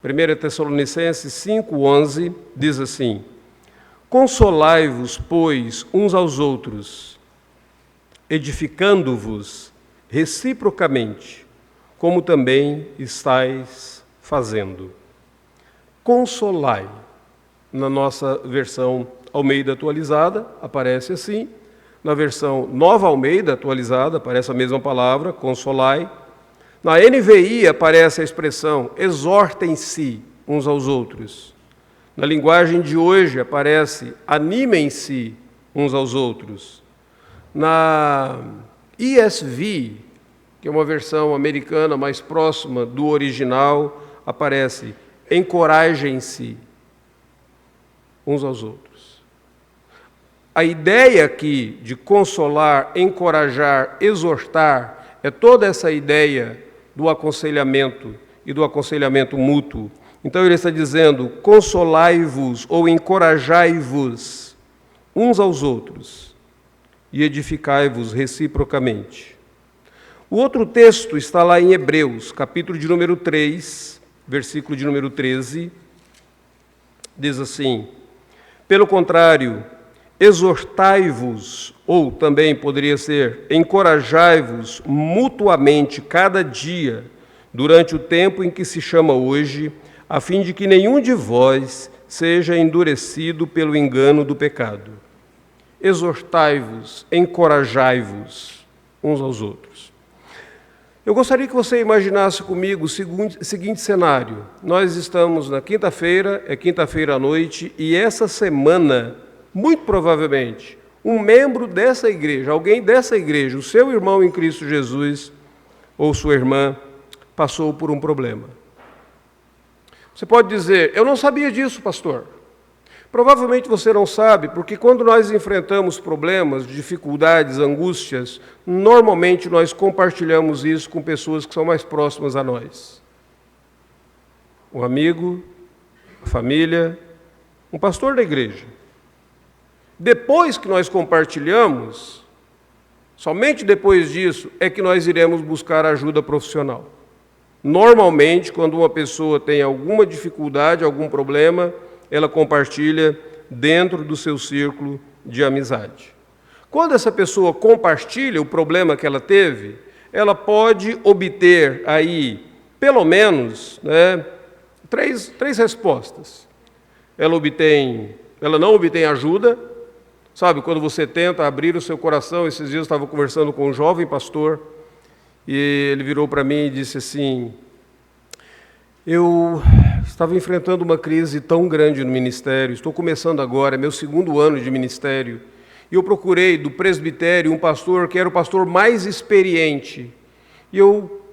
1 Tessalonicenses 5,11 diz assim: Consolai-vos, pois, uns aos outros, edificando-vos reciprocamente, como também estáis fazendo. Consolai. Na nossa versão Almeida atualizada, aparece assim. Na versão Nova Almeida atualizada, aparece a mesma palavra, consolai. Na NVI aparece a expressão exortem-se uns aos outros. Na linguagem de hoje aparece animem-se uns aos outros. Na ESV, que é uma versão americana mais próxima do original, aparece encorajem-se uns aos outros. A ideia aqui de consolar, encorajar, exortar, é toda essa ideia do aconselhamento e do aconselhamento mútuo. Então ele está dizendo, consolai-vos ou encorajai-vos uns aos outros e edificai-vos reciprocamente. O outro texto está lá em Hebreus, capítulo de número 3, versículo de número 13, diz assim: pelo contrário, exortai-vos, ou também poderia ser, encorajai-vos mutuamente cada dia, durante o tempo em que se chama hoje, a fim de que nenhum de vós seja endurecido pelo engano do pecado. Exortai-vos, encorajai-vos uns aos outros. Eu gostaria que você imaginasse comigo o seguinte cenário. Nós estamos na quinta-feira, é quinta-feira à noite, e essa semana, muito provavelmente, um membro dessa igreja, alguém dessa igreja, o seu irmão em Cristo Jesus, ou sua irmã, passou por um problema. Você pode dizer, eu não sabia disso, pastor. Provavelmente você não sabe, porque quando nós enfrentamos problemas, dificuldades, angústias, normalmente nós compartilhamos isso com pessoas que são mais próximas a nós. Um amigo, a família, um pastor da igreja. Depois que nós compartilhamos, somente depois disso é que nós iremos buscar ajuda profissional. Normalmente, quando uma pessoa tem alguma dificuldade, algum problema, ela compartilha dentro do seu círculo de amizade. Quando essa pessoa compartilha o problema que ela teve, ela pode obter aí, pelo menos, três respostas. Ela não obtém ajuda. Sabe, quando você tenta abrir o seu coração, esses dias eu estava conversando com um jovem pastor, e ele virou para mim e disse assim, eu estava enfrentando uma crise tão grande no ministério, estou começando agora, é meu segundo ano de ministério, e eu procurei do presbitério um pastor que era o pastor mais experiente, e eu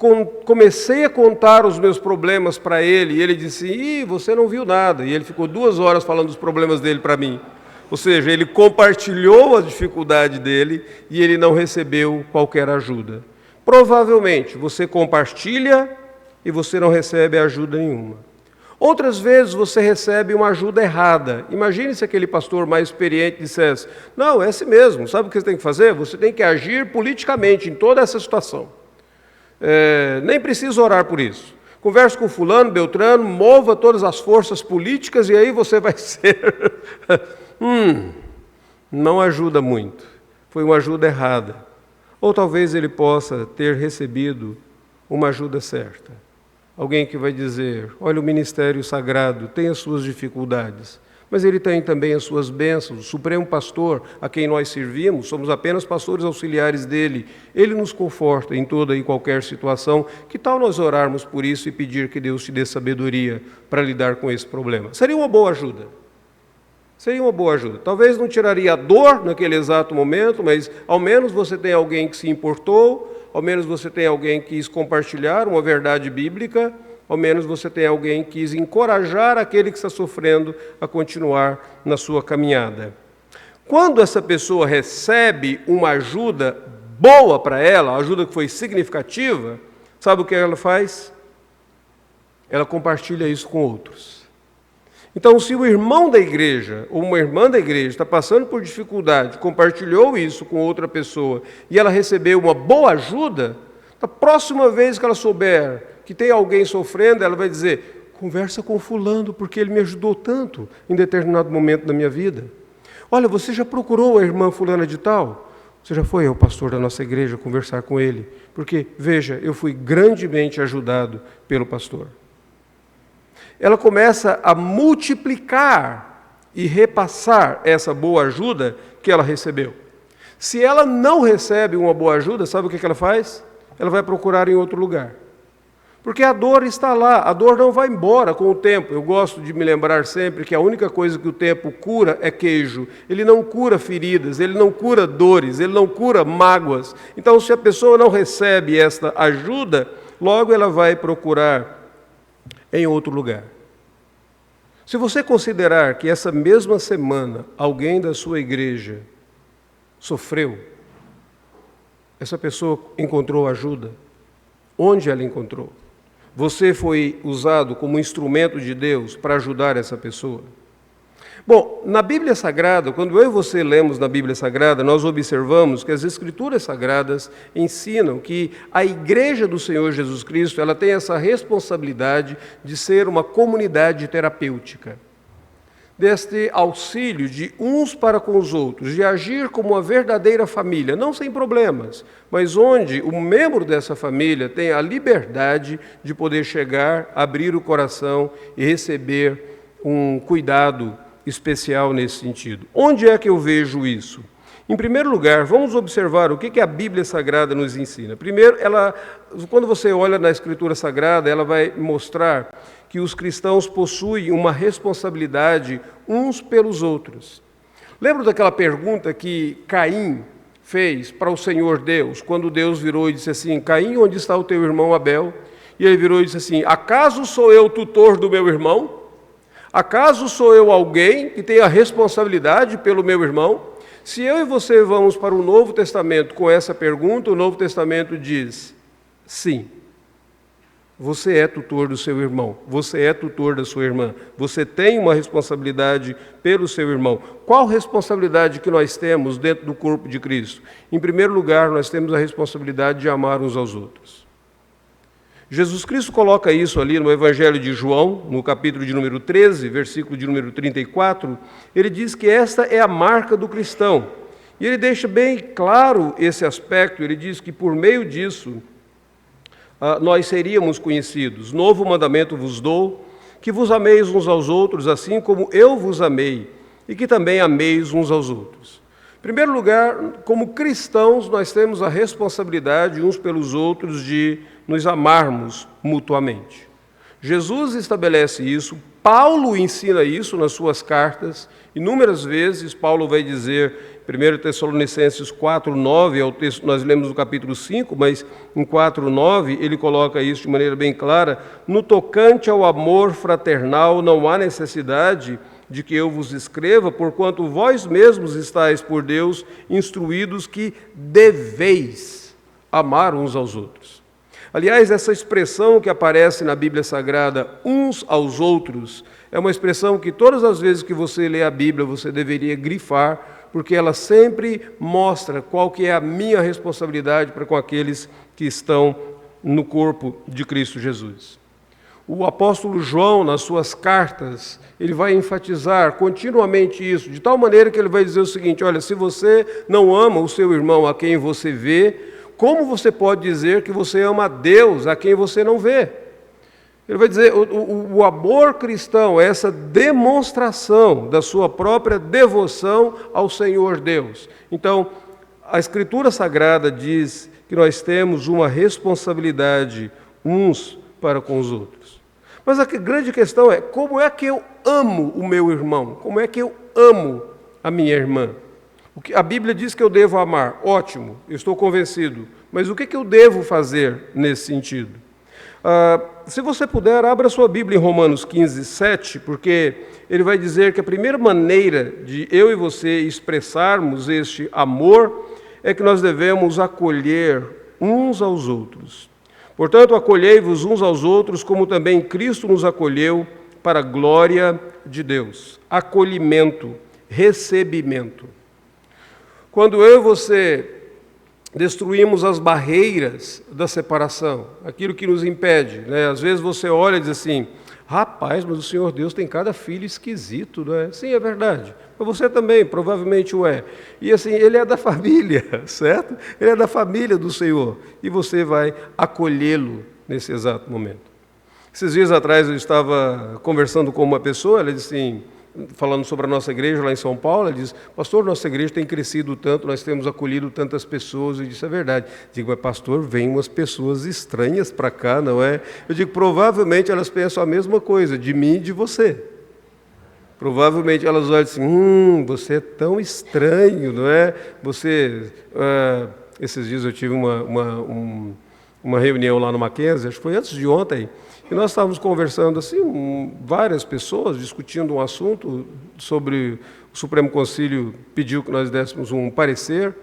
comecei a contar os meus problemas para ele, e ele disse, você não viu nada, e ele ficou 2 horas falando dos problemas dele para mim. Ou seja, ele compartilhou a dificuldade dele e ele não recebeu qualquer ajuda. Provavelmente, você compartilha e você não recebe ajuda nenhuma. Outras vezes, você recebe uma ajuda errada. Imagine se aquele pastor mais experiente dissesse, não, é assim mesmo, sabe o que você tem que fazer? Você tem que agir politicamente em toda essa situação. Nem precisa orar por isso. Converse com fulano, beltrano, mova todas as forças políticas e aí você vai ser... não ajuda muito. Foi uma ajuda errada. Ou talvez ele possa ter recebido uma ajuda certa. Alguém que vai dizer, olha, o ministério sagrado tem as suas dificuldades, mas ele tem também as suas bênçãos. O Supremo Pastor, a quem nós servimos, somos apenas pastores auxiliares dele. Ele nos conforta em toda e qualquer situação. Que tal nós orarmos por isso e pedir que Deus te dê sabedoria para lidar com esse problema? Seria uma boa ajuda. Seria uma boa ajuda. Talvez não tiraria a dor naquele exato momento, mas ao menos você tem alguém que se importou, ao menos você tem alguém que quis compartilhar uma verdade bíblica, ao menos você tem alguém que quis encorajar aquele que está sofrendo a continuar na sua caminhada. Quando essa pessoa recebe uma ajuda boa para ela, a ajuda que foi significativa, sabe o que ela faz? Ela compartilha isso com outros. Então, se o irmão da igreja ou uma irmã da igreja está passando por dificuldade, compartilhou isso com outra pessoa e ela recebeu uma boa ajuda, da próxima vez que ela souber que tem alguém sofrendo, ela vai dizer, conversa com fulano, porque ele me ajudou tanto em determinado momento da minha vida. Olha, você já procurou a irmã fulana de tal? Você já foi ao pastor da nossa igreja conversar com ele? Porque, veja, eu fui grandemente ajudado pelo pastor. Ela começa a multiplicar e repassar essa boa ajuda que ela recebeu. Se ela não recebe uma boa ajuda, sabe o que ela faz? Ela vai procurar em outro lugar. Porque a dor está lá, a dor não vai embora com o tempo. Eu gosto de me lembrar sempre que a única coisa que o tempo cura é queijo. Ele não cura feridas, ele não cura dores, ele não cura mágoas. Então, se a pessoa não recebe esta ajuda, logo ela vai procurar em outro lugar. Se você considerar que essa mesma semana alguém da sua igreja sofreu, essa pessoa encontrou ajuda. Onde ela encontrou? Você foi usado como instrumento de Deus para ajudar essa pessoa? Bom, na Bíblia Sagrada, quando eu e você lemos na Bíblia Sagrada, nós observamos que as Escrituras Sagradas ensinam que a Igreja do Senhor Jesus Cristo, ela tem essa responsabilidade de ser uma comunidade terapêutica, deste auxílio de uns para com os outros, de agir como uma verdadeira família, não sem problemas, mas onde o membro dessa família tem a liberdade de poder chegar, abrir o coração e receber um cuidado especial nesse sentido. Onde é que eu vejo isso? Em primeiro lugar, vamos observar o que a Bíblia Sagrada nos ensina. Primeiro, quando você olha na Escritura Sagrada, ela vai mostrar que os cristãos possuem uma responsabilidade uns pelos outros. Lembra daquela pergunta que Caim fez para o Senhor Deus, quando Deus virou e disse assim: Caim, onde está o teu irmão Abel? E ele virou e disse assim: acaso sou eu tutor do meu irmão? Acaso sou eu alguém que tem a responsabilidade pelo meu irmão? Se eu e você vamos para o Novo Testamento com essa pergunta, o Novo Testamento diz: sim, você é tutor do seu irmão, você é tutor da sua irmã, você tem uma responsabilidade pelo seu irmão. Qual responsabilidade que nós temos dentro do corpo de Cristo? Em primeiro lugar, nós temos a responsabilidade de amar uns aos outros. Jesus Cristo coloca isso ali no Evangelho de João, no capítulo de número 13, versículo de número 34, ele diz que esta é a marca do cristão. E ele deixa bem claro esse aspecto, ele diz que por meio disso nós seríamos conhecidos. Novo mandamento vos dou, que vos ameis uns aos outros, assim como eu vos amei, e que também ameis uns aos outros. Em primeiro lugar, como cristãos, nós temos a responsabilidade uns pelos outros de nos amarmos mutuamente. Jesus estabelece isso, Paulo ensina isso nas suas cartas. Inúmeras vezes Paulo vai dizer, 1 Tessalonicenses 4:9, é o texto que nós lemos no capítulo 5, mas em 4:9 ele coloca isso de maneira bem clara: no tocante ao amor fraternal não há necessidade de que eu vos escreva, porquanto vós mesmos estáis por Deus instruídos que deveis amar uns aos outros. Aliás, essa expressão que aparece na Bíblia Sagrada, uns aos outros, é uma expressão que todas as vezes que você lê a Bíblia, você deveria grifar, porque ela sempre mostra qual que é a minha responsabilidade para com aqueles que estão no corpo de Cristo Jesus. O apóstolo João, nas suas cartas, ele vai enfatizar continuamente isso, de tal maneira que ele vai dizer o seguinte: olha, se você não ama o seu irmão a quem você vê, como você pode dizer que você ama a Deus a quem você não vê? Ele vai dizer, o amor cristão é essa demonstração da sua própria devoção ao Senhor Deus. Então, a Escritura Sagrada diz que nós temos uma responsabilidade uns para com os outros. Mas a grande questão é, como é que eu amo o meu irmão? Como é que eu amo a minha irmã? A Bíblia diz que eu devo amar. Ótimo, eu estou convencido. Mas o que eu devo fazer nesse sentido? Se você puder, abra sua Bíblia em Romanos 15:7, porque ele vai dizer que a primeira maneira de eu e você expressarmos este amor é que nós devemos acolher uns aos outros. Portanto, acolhei-vos uns aos outros, como também Cristo nos acolheu, para a glória de Deus. Acolhimento, recebimento. Quando eu e você destruímos as barreiras da separação, aquilo que nos impede, né? Às vezes você olha e diz assim: Rapaz, mas o Senhor Deus tem cada filho esquisito, não é? Sim, é verdade. Mas você também, provavelmente o é. E assim, ele é da família, certo? Ele é da família do Senhor. E você vai acolhê-lo nesse exato momento. Esses dias atrás eu estava conversando com uma pessoa, ela disse assim, falando sobre a nossa igreja lá em São Paulo, ela diz, pastor, nossa igreja tem crescido tanto, nós temos acolhido tantas pessoas. Eu disse, é verdade. Eu digo, mas pastor, vem umas pessoas estranhas para cá, não é? Eu digo, provavelmente elas pensam a mesma coisa, de mim e de você. Provavelmente elas olham assim, você é tão estranho, não é? Esses dias eu tive uma reunião lá no Mackenzie, acho que foi antes de ontem, e nós estávamos conversando assim, várias pessoas discutindo um assunto sobre o Supremo Concílio pediu que nós dessemos um parecer,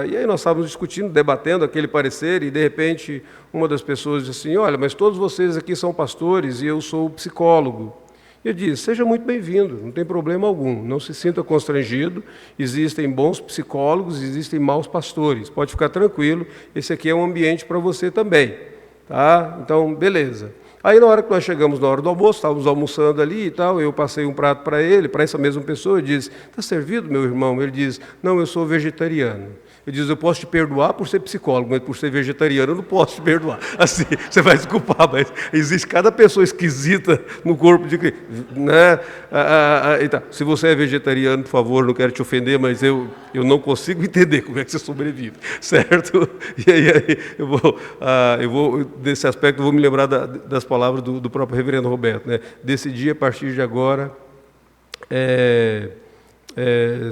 e aí nós estávamos discutindo, debatendo aquele parecer, e de repente uma das pessoas disse assim, olha, mas todos vocês aqui são pastores e eu sou psicólogo. E eu disse, seja muito bem-vindo, não tem problema algum, não se sinta constrangido, existem bons psicólogos, existem maus pastores, pode ficar tranquilo, esse aqui é um ambiente para você também, tá? Então, beleza. Aí na hora que nós chegamos na hora do almoço, estávamos almoçando ali e tal, eu passei um prato para ele, para essa mesma pessoa, eu disse, está servido, meu irmão? Ele diz, não, eu sou vegetariano. Eu disse, eu posso te perdoar por ser psicólogo, mas por ser vegetariano eu não posso te perdoar. Assim, você vai desculpar, mas existe cada pessoa esquisita no corpo de Cristo. Né? Então, se você é vegetariano, por favor, não quero te ofender, mas eu não consigo entender como é que você sobrevive, certo? E aí eu vou desse aspecto, eu vou me lembrar das palavras do próprio reverendo Roberto. Né? Decidi, a partir de agora,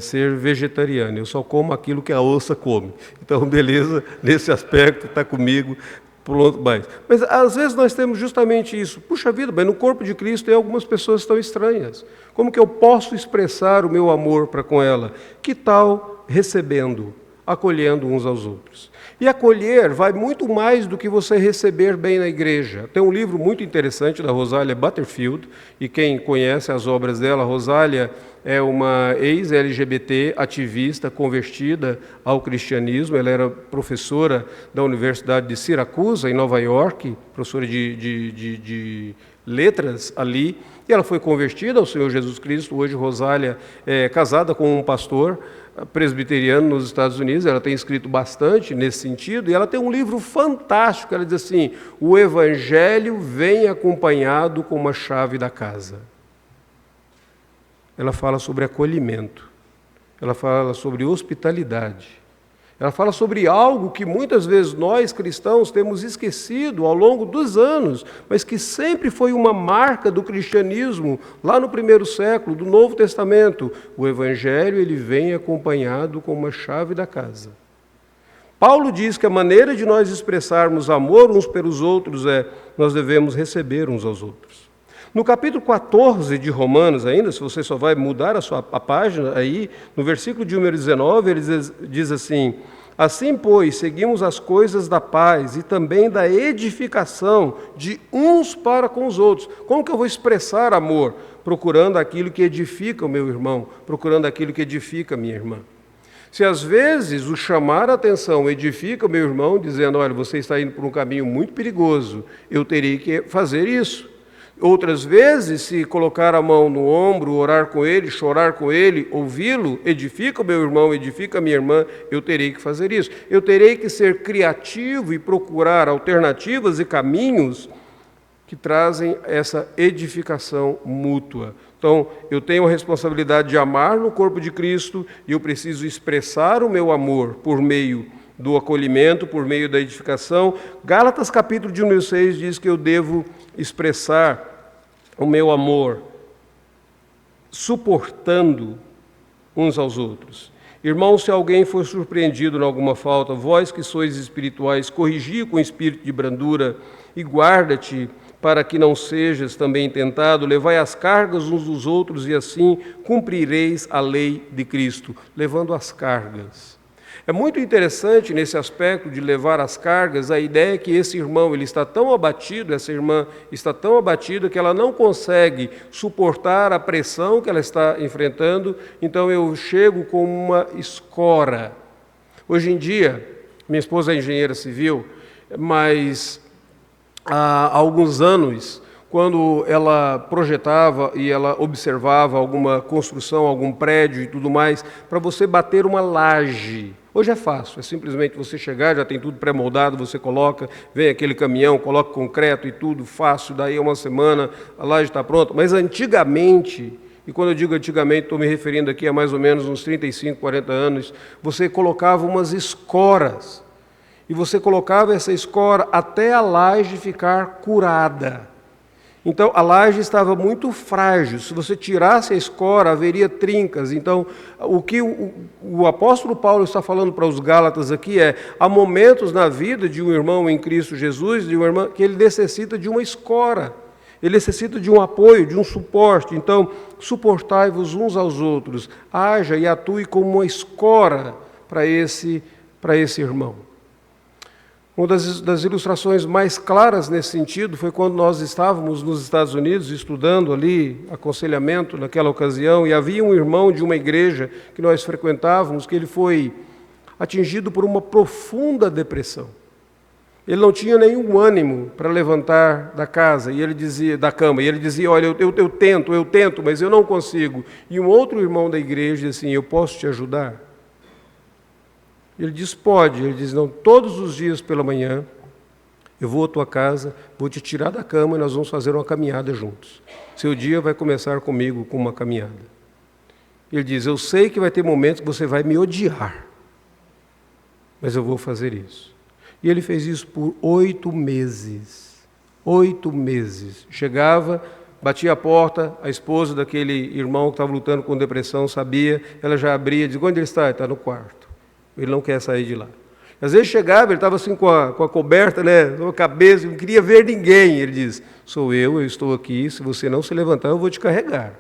ser vegetariano, eu só como aquilo que a onça come. Então, beleza, nesse aspecto, está comigo, pronto, mas às vezes nós temos justamente isso. Puxa vida, mas no corpo de Cristo tem algumas pessoas que estão estranhas. Como que eu posso expressar o meu amor para com ela? Que tal recebendo, acolhendo uns aos outros? E acolher vai muito mais do que você receber bem na igreja. Tem um livro muito interessante da Rosália Butterfield, e quem conhece as obras dela, Rosália é uma ex-LGBT ativista convertida ao cristianismo. Ela era professora da Universidade de Siracusa, em Nova York, professora de letras ali, e ela foi convertida ao Senhor Jesus Cristo. Hoje Rosália é casada com um pastor presbiteriano nos Estados Unidos, ela tem escrito bastante nesse sentido, e ela tem um livro fantástico, ela diz assim, o Evangelho vem acompanhado com uma chave da casa. Ela fala sobre acolhimento, ela fala sobre hospitalidade, ela fala sobre algo que muitas vezes nós cristãos temos esquecido ao longo dos anos, mas que sempre foi uma marca do cristianismo lá no primeiro século, do Novo Testamento. O Evangelho ele vem acompanhado com uma chave da casa. Paulo diz que a maneira de nós expressarmos amor uns pelos outros nós devemos receber uns aos outros. No capítulo 14 de Romanos ainda, se você só vai mudar a página aí, no versículo de número 19, ele diz assim, assim, pois, seguimos as coisas da paz e também da edificação de uns para com os outros. Como que eu vou expressar amor? Procurando aquilo que edifica o meu irmão, procurando aquilo que edifica a minha irmã. Se às vezes o chamar a atenção edifica o meu irmão, dizendo, olha, você está indo por um caminho muito perigoso, eu terei que fazer isso. Outras vezes, se colocar a mão no ombro, orar com ele, chorar com ele, ouvi-lo, edifica o meu irmão, edifica a minha irmã, eu terei que fazer isso. Eu terei que ser criativo e procurar alternativas e caminhos que trazem essa edificação mútua. Então, eu tenho a responsabilidade de amar no corpo de Cristo e eu preciso expressar o meu amor por meio do acolhimento, por meio da edificação. Gálatas capítulo de número 6 diz que eu devo expressar o meu amor suportando uns aos outros. Irmãos, se alguém for surpreendido em alguma falta, vós que sois espirituais, corrigi com espírito de brandura e guarda-te para que não sejas também tentado, levai as cargas uns dos outros e assim cumprireis a lei de Cristo, levando as cargas. É muito interessante nesse aspecto de levar as cargas, a ideia que esse irmão ele está tão abatido, essa irmã está tão abatida que ela não consegue suportar a pressão que ela está enfrentando, então eu chego com uma escora. Hoje em dia, minha esposa é engenheira civil, mas há alguns anos quando ela projetava e ela observava alguma construção, algum prédio e tudo mais, para você bater uma laje. Hoje é fácil, é simplesmente você chegar, já tem tudo pré-moldado, você coloca, vem aquele caminhão, coloca concreto e tudo, fácil, daí a uma semana a laje está pronta. Mas antigamente, e quando eu digo antigamente, estou me referindo aqui a mais ou menos uns 35, 40 anos, você colocava umas escoras, e você colocava essa escora até a laje ficar curada. Então, a laje estava muito frágil. Se você tirasse a escora, haveria trincas. Então, o que o apóstolo Paulo está falando para os Gálatas aqui é: há momentos na vida de um irmão em Cristo Jesus, de uma irmã, que ele necessita de uma escora. Ele necessita de um apoio, de um suporte. Então, suportai-vos uns aos outros. Haja e atue como uma escora para esse irmão. Uma das ilustrações mais claras nesse sentido foi quando nós estávamos nos Estados Unidos estudando ali aconselhamento naquela ocasião, e havia um irmão de uma igreja que nós frequentávamos que ele foi atingido por uma profunda depressão. Ele não tinha nenhum ânimo para levantar da casa, e ele dizia, da cama, e ele dizia: olha, eu tento, mas eu não consigo. E um outro irmão da igreja disse assim: eu posso te ajudar? Ele diz: pode. Ele diz: não, todos os dias pela manhã eu vou à tua casa, vou te tirar da cama e nós vamos fazer uma caminhada juntos. Seu dia vai começar comigo com uma caminhada. Ele diz: eu sei que vai ter momentos que você vai me odiar, mas eu vou fazer isso. E ele fez isso por 8 meses. 8 meses. Chegava, batia a porta, a esposa daquele irmão que estava lutando com depressão sabia, ela já abria, dizia: onde ele está? Ele está no quarto. Ele não quer sair de lá. Às vezes chegava, ele estava assim com a coberta, na cabeça, não queria ver ninguém. Ele diz: sou eu estou aqui, se você não se levantar, eu vou te carregar.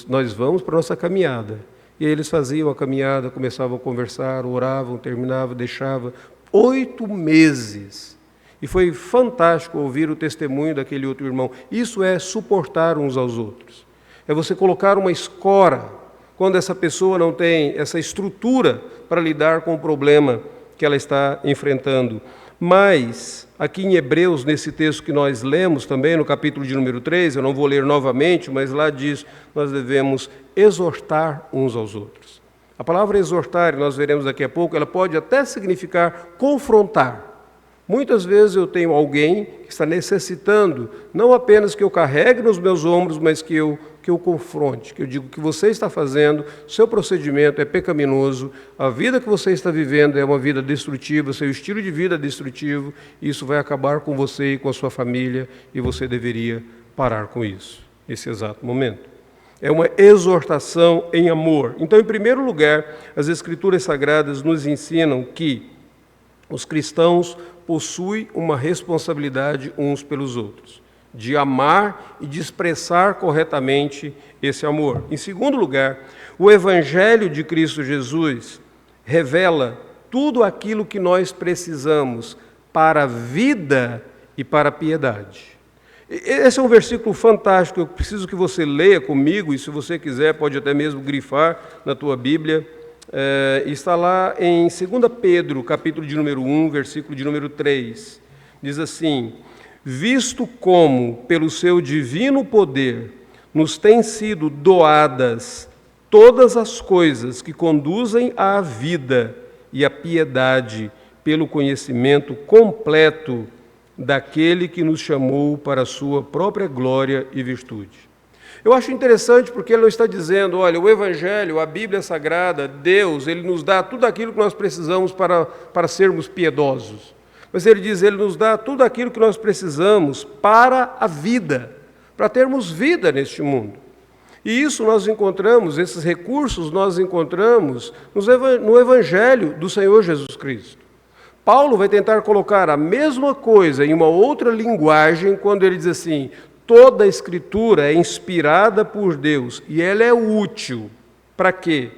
Nós vamos para a nossa caminhada. E aí eles faziam a caminhada, começavam a conversar, oravam, terminavam, deixavam. 8 meses. E foi fantástico ouvir o testemunho daquele outro irmão. Isso é suportar uns aos outros. É você colocar uma escora quando essa pessoa não tem essa estrutura para lidar com o problema que ela está enfrentando. Mas, aqui em Hebreus, nesse texto que nós lemos também, no capítulo de número 3, eu não vou ler novamente, mas lá diz: nós devemos exortar uns aos outros. A palavra exortar, nós veremos daqui a pouco, ela pode até significar confrontar. Muitas vezes eu tenho alguém que está necessitando, não apenas que eu carregue nos meus ombros, mas que eu confronte, que eu digo: o que você está fazendo, seu procedimento é pecaminoso, a vida que você está vivendo é uma vida destrutiva, seu estilo de vida é destrutivo, e isso vai acabar com você e com a sua família, e você deveria parar com isso, nesse exato momento. É uma exortação em amor. Então, em primeiro lugar, as Escrituras Sagradas nos ensinam que os cristãos possuem uma responsabilidade uns pelos outros, de amar e de expressar corretamente esse amor. Em segundo lugar, o Evangelho de Cristo Jesus revela tudo aquilo que nós precisamos para a vida e para a piedade. Esse é um versículo fantástico, eu preciso que você leia comigo, e se você quiser pode até mesmo grifar na tua Bíblia. Está lá em 2 Pedro, capítulo de número 1, versículo de número 3. Diz assim: visto como, pelo seu divino poder, nos têm sido doadas todas as coisas que conduzem à vida e à piedade, pelo conhecimento completo daquele que nos chamou para a sua própria glória e virtude. Eu acho interessante porque ele não está dizendo: olha, o Evangelho, a Bíblia Sagrada, Deus, Ele nos dá tudo aquilo que nós precisamos para sermos piedosos. Mas ele diz: Ele nos dá tudo aquilo que nós precisamos para a vida, para termos vida neste mundo. E isso nós encontramos, esses recursos nós encontramos no Evangelho do Senhor Jesus Cristo. Paulo vai tentar colocar a mesma coisa em uma outra linguagem quando ele diz assim: toda a Escritura é inspirada por Deus e ela é útil. Para quê?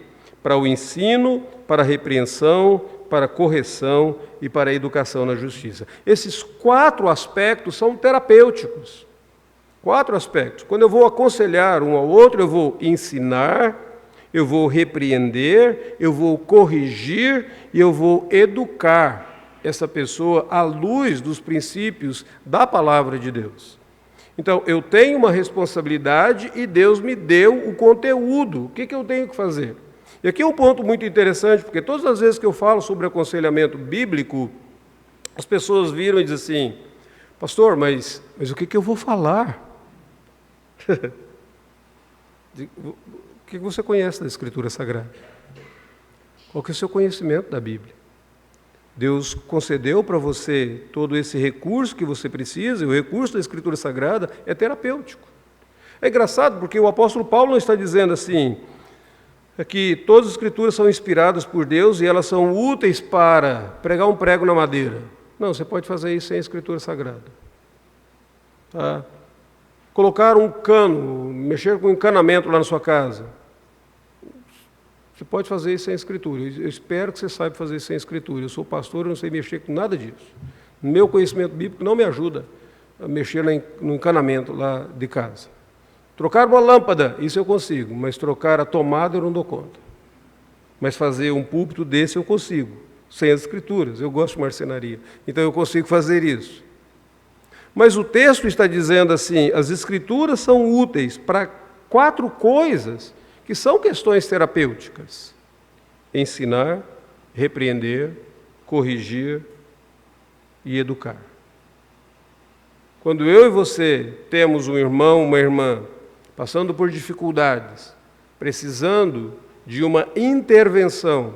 Para o ensino, para a repreensão, para a correção e para a educação na justiça. Esses 4 aspectos são terapêuticos. 4 aspectos. Quando eu vou aconselhar um ao outro, eu vou ensinar, eu vou repreender, eu vou corrigir e eu vou educar essa pessoa à luz dos princípios da palavra de Deus. Então, eu tenho uma responsabilidade e Deus me deu o conteúdo. O que eu tenho que fazer? E aqui é um ponto muito interessante, porque todas as vezes que eu falo sobre aconselhamento bíblico, as pessoas viram e dizem assim, pastor, mas o que eu vou falar? O que você conhece da Escritura Sagrada? Qual que é o seu conhecimento da Bíblia? Deus concedeu para você todo esse recurso que você precisa, e o recurso da Escritura Sagrada é terapêutico. É engraçado porque o apóstolo Paulo não está dizendo assim, que todas as Escrituras são inspiradas por Deus e elas são úteis para pregar um prego na madeira. Não, você pode fazer isso sem a Escritura Sagrada. Tá? Colocar um cano, mexer com um encanamento lá na sua casa. Você pode fazer isso sem Escritura. Eu espero que você saiba fazer isso sem Escritura. Eu sou pastor, eu não sei mexer com nada disso. Meu conhecimento bíblico não me ajuda a mexer no encanamento lá de casa. Trocar uma lâmpada, isso eu consigo, mas trocar a tomada eu não dou conta. Mas fazer um púlpito desse eu consigo, sem as Escrituras. Eu gosto de marcenaria, então eu consigo fazer isso. Mas o texto está dizendo assim, as Escrituras são úteis para 4 coisas que são questões terapêuticas: ensinar, repreender, corrigir e educar. Quando eu e você temos um irmão, uma irmã, passando por dificuldades, precisando de uma intervenção,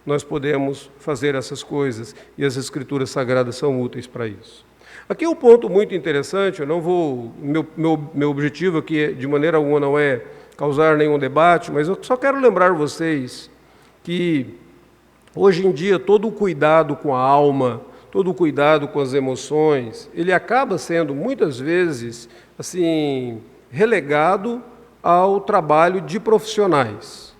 nós podemos fazer essas coisas, e as Escrituras Sagradas são úteis para isso. Aqui é um ponto muito interessante, eu não vou, meu objetivo aqui de maneira alguma não é causar nenhum debate, mas eu só quero lembrar vocês que hoje em dia todo o cuidado com a alma, todo o cuidado com as emoções, ele acaba sendo muitas vezes assim relegado ao trabalho de profissionais.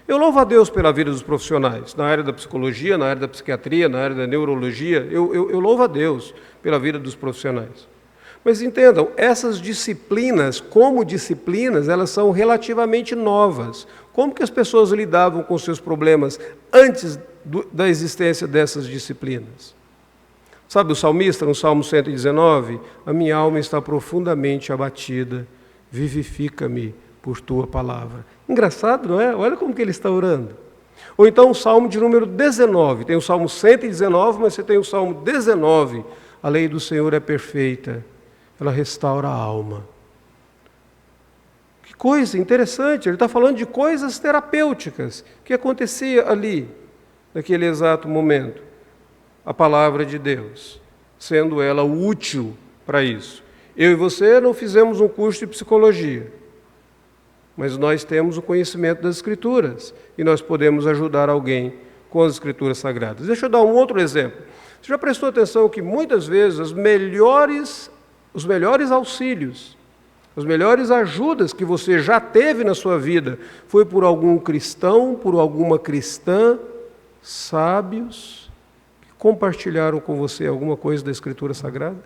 Eu louvo a Deus pela vida dos profissionais, na área da psicologia, na área da psiquiatria, na área da neurologia, eu louvo a Deus pela vida dos profissionais. Mas entendam, essas disciplinas, como disciplinas, elas são relativamente novas. Como que as pessoas lidavam com seus problemas antes da existência dessas disciplinas? Sabe o salmista, no Salmo 119, a minha alma está profundamente abatida, vivifica-me por tua palavra. Engraçado, não é? Olha como que ele está orando. Ou então o Salmo de número 19, tem o Salmo 119, mas você tem o Salmo 19, a lei do Senhor é perfeita, ela restaura a alma. Que coisa interessante, ele está falando de coisas terapêuticas que acontecia ali, naquele exato momento. A palavra de Deus, sendo ela útil para isso. Eu e você não fizemos um curso de psicologia, mas nós temos o conhecimento das Escrituras e nós podemos ajudar alguém com as Escrituras Sagradas. Deixa eu dar um outro exemplo. Você já prestou atenção que muitas vezes os melhores auxílios, as melhores ajudas que você já teve na sua vida foi por algum cristão, por alguma cristã, sábios, que compartilharam com você alguma coisa da Escritura Sagrada?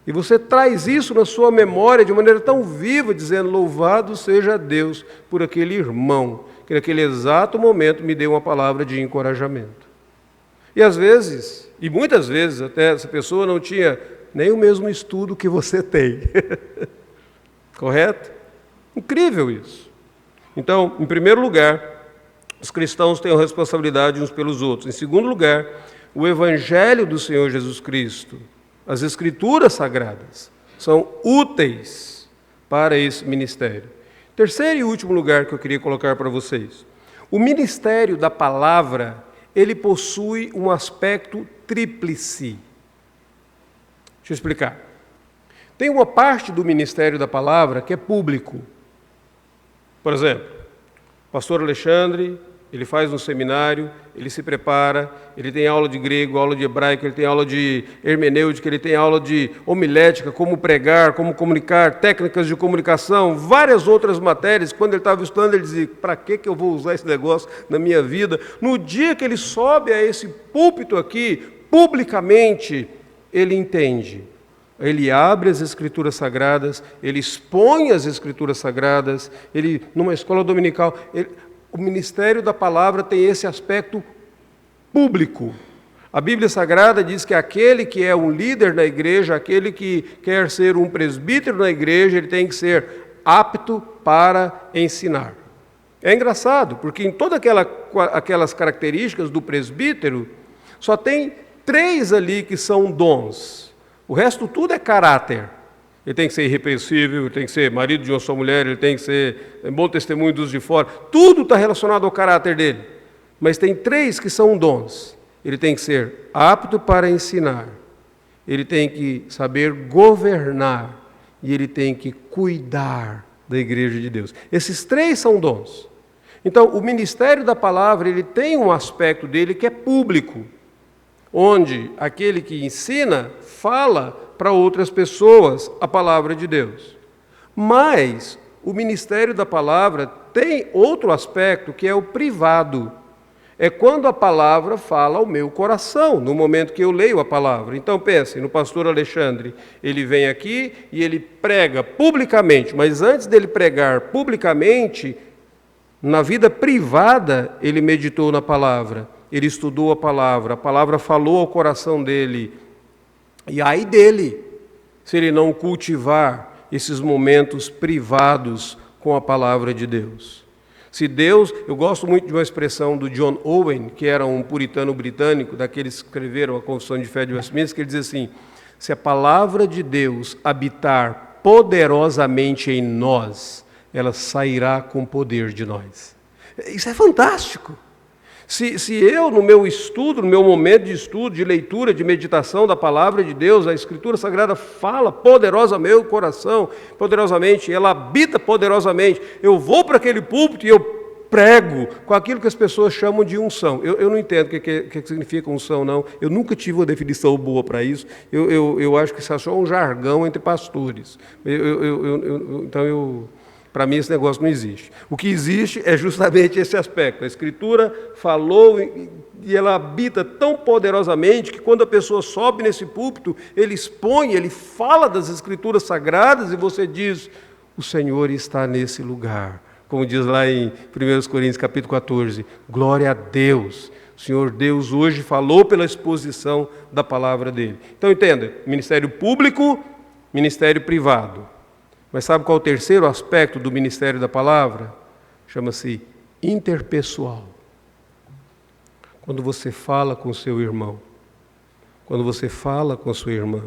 E você traz isso na sua memória de maneira tão viva, dizendo, louvado seja Deus por aquele irmão, que naquele exato momento me deu uma palavra de encorajamento. E às vezes, e muitas vezes até, essa pessoa não tinha nem o mesmo estudo que você tem. Correto? Incrível isso. Então, em primeiro lugar, os cristãos têm a responsabilidade uns pelos outros. Em segundo lugar, o Evangelho do Senhor Jesus Cristo, as Escrituras Sagradas, são úteis para esse ministério. Terceiro e último lugar que eu queria colocar para vocês. O ministério da palavra, ele possui um aspecto tríplice. Deixa eu explicar. Tem uma parte do ministério da palavra que é público. Por exemplo, o pastor Alexandre, ele faz um seminário, ele se prepara, ele tem aula de grego, aula de hebraico, ele tem aula de hermenêutica, ele tem aula de homilética, como pregar, como comunicar, técnicas de comunicação, várias outras matérias. Quando ele estava estudando, ele dizia, para que eu vou usar esse negócio na minha vida? No dia que ele sobe a esse púlpito aqui, publicamente, ele entende. Ele abre as Escrituras Sagradas, ele expõe as Escrituras Sagradas, ele, numa escola dominical, o ministério da palavra tem esse aspecto público. A Bíblia Sagrada diz que aquele que é um líder na igreja, aquele que quer ser um presbítero na igreja, ele tem que ser apto para ensinar. É engraçado, porque em todas aquelas características do presbítero, só tem 3 ali que são dons. O resto tudo é caráter. Ele tem que ser irrepreensível, ele tem que ser marido de uma só mulher, ele tem que ser bom testemunho dos de fora. Tudo está relacionado ao caráter dele. Mas tem 3 que são dons. Ele tem que ser apto para ensinar, ele tem que saber governar e ele tem que cuidar da igreja de Deus. Esses 3 são dons. Então, o ministério da palavra, ele tem um aspecto dele que é público, onde aquele que ensina fala para outras pessoas a palavra de Deus. Mas o ministério da palavra tem outro aspecto que é o privado. É quando a palavra fala ao meu coração, no momento que eu leio a palavra. Então pense, no pastor Alexandre, ele vem aqui e ele prega publicamente, mas antes dele pregar publicamente, na vida privada, ele meditou na palavra, ele estudou a palavra falou ao coração dele. E ai dele, se ele não cultivar esses momentos privados com a palavra de Deus. Se Deus, eu gosto muito de uma expressão do John Owen, que era um puritano britânico, daqueles que escreveram a Confissão de Fé de Westminster, que ele diz assim: se a palavra de Deus habitar poderosamente em nós, ela sairá com poder de nós. Isso é fantástico. Se eu, no meu estudo, no meu momento de estudo, de leitura, de meditação da palavra de Deus, a Escritura Sagrada fala poderosa meu coração, poderosamente, ela habita poderosamente, eu vou para aquele púlpito e eu prego com aquilo que as pessoas chamam de unção. Eu não entendo o que significa unção, não. Eu nunca tive uma definição boa para isso. Eu acho que isso é só um jargão entre pastores. Para mim esse negócio não existe. O que existe é justamente esse aspecto. A Escritura falou e ela habita tão poderosamente que quando a pessoa sobe nesse púlpito, ele expõe, ele fala das Escrituras Sagradas e você diz: o Senhor está nesse lugar. Como diz lá em 1 Coríntios capítulo 14, glória a Deus. O Senhor Deus hoje falou pela exposição da palavra dele. Então entenda, ministério público, ministério privado. Mas sabe qual é o terceiro aspecto do ministério da palavra? Chama-se interpessoal. Quando você fala com seu irmão, quando você fala com sua irmã,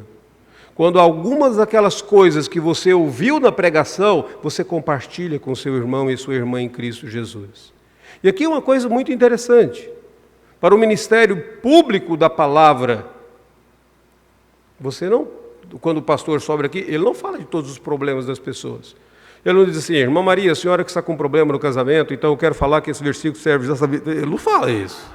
quando algumas daquelas coisas que você ouviu na pregação, você compartilha com seu irmão e sua irmã em Cristo Jesus. E aqui uma coisa muito interessante. Para o ministério público da palavra, você não... Quando o pastor sobe aqui, ele não fala de todos os problemas das pessoas. Ele não diz assim: irmã Maria, a senhora que está com problema no casamento, então eu quero falar que esse versículo serve dessa vida. Ele não fala isso.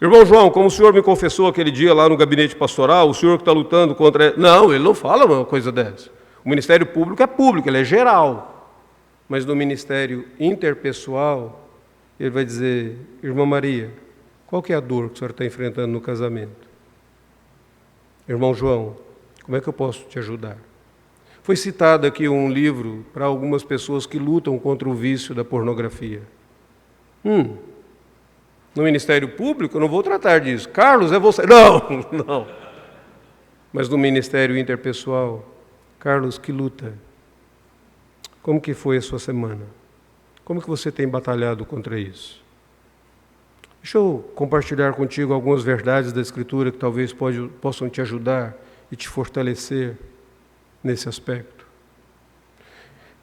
Irmão João, como o senhor me confessou aquele dia lá no gabinete pastoral, o senhor que está lutando contra... Não, ele não fala uma coisa dessa. O ministério público é público, ele é geral. Mas no ministério interpessoal, ele vai dizer: irmã Maria, qual que é a dor que a senhora está enfrentando no casamento? Irmão João, como é que eu posso te ajudar? Foi citado aqui um livro para algumas pessoas que lutam contra o vício da pornografia. No Ministério Público eu não vou tratar disso. Carlos, é você. Não. Mas no Ministério Interpessoal, Carlos, que luta. Como que foi a sua semana? Como que você tem batalhado contra isso? Deixa eu compartilhar contigo algumas verdades da Escritura que talvez possam te ajudar e te fortalecer nesse aspecto.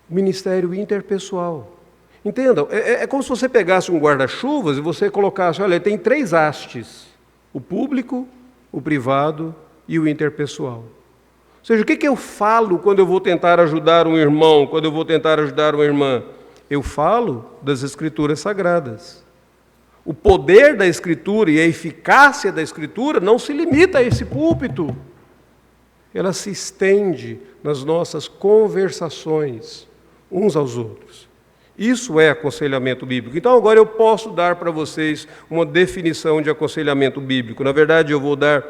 Ministério interpessoal. Entendam, é como se você pegasse um guarda-chuvas e você colocasse, olha, tem 3 hastes: o público, o privado e o interpessoal. Ou seja, o que eu falo quando eu vou tentar ajudar um irmão, quando eu vou tentar ajudar uma irmã? Eu falo das Escrituras Sagradas. O poder da Escritura e a eficácia da Escritura não se limita a esse púlpito. Ela se estende nas nossas conversações uns aos outros. Isso é aconselhamento bíblico. Então agora eu posso dar para vocês uma definição de aconselhamento bíblico. Na verdade, eu vou dar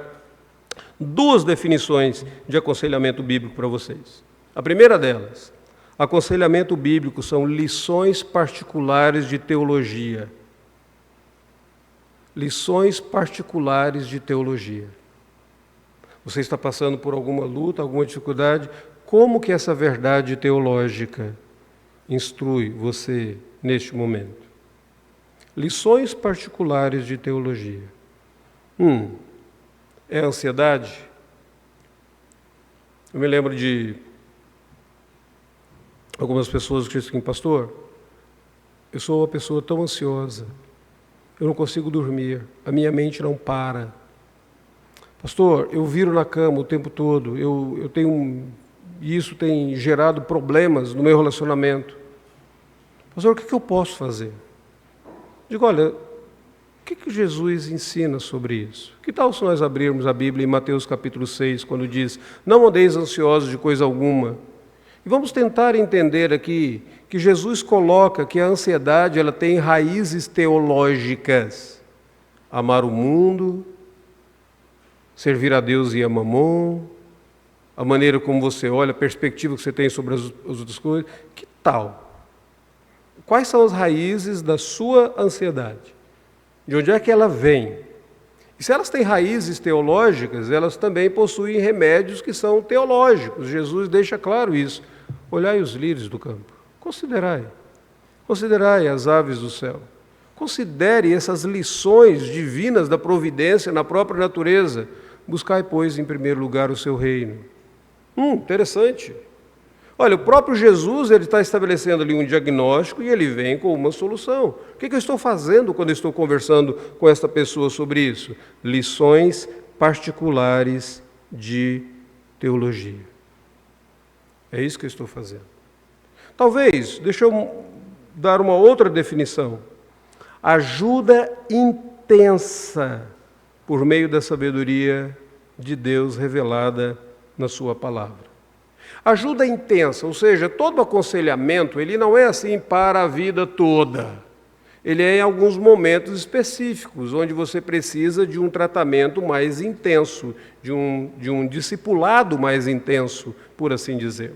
2 definições de aconselhamento bíblico para vocês. A primeira delas, aconselhamento bíblico são lições particulares de teologia. lições particulares de teologia. Você está passando por alguma luta, alguma dificuldade, como que essa verdade teológica instrui você neste momento? Lições particulares de teologia. É a ansiedade? Eu me lembro de algumas pessoas que dizem assim, pastor, eu sou uma pessoa tão ansiosa, eu não consigo dormir, a minha mente não para. Pastor, eu viro na cama o tempo todo, eu tenho, e isso tem gerado problemas no meu relacionamento. Pastor, o que eu posso fazer? Digo, olha, o que Jesus ensina sobre isso? Que tal se nós abrirmos a Bíblia em Mateus capítulo 6, quando diz, não andeis ansiosos de coisa alguma. E vamos tentar entender aqui que Jesus coloca que a ansiedade ela tem raízes teológicas. Amar o mundo, servir a Deus e a Mamon, a maneira como você olha, a perspectiva que você tem sobre as outras coisas. Que tal? Quais são as raízes da sua ansiedade? De onde é que ela vem? E se elas têm raízes teológicas, elas também possuem remédios que são teológicos. Jesus deixa claro isso. Olhai os lírios do campo. Considerai as aves do céu. Considere essas lições divinas da providência na própria natureza. Buscai, pois, em primeiro lugar o seu reino. Interessante. Olha, o próprio Jesus ele está estabelecendo ali um diagnóstico e ele vem com uma solução. O que eu estou fazendo quando eu estou conversando com esta pessoa sobre isso? Lições particulares de teologia. É isso que eu estou fazendo. Talvez, deixa eu dar uma outra definição. Ajuda intensa por meio da sabedoria de Deus revelada na sua palavra. Ajuda intensa, ou seja, todo aconselhamento, ele não é assim para a vida toda. Ele é em alguns momentos específicos, onde você precisa de um tratamento mais intenso, de um discipulado mais intenso, por assim dizer.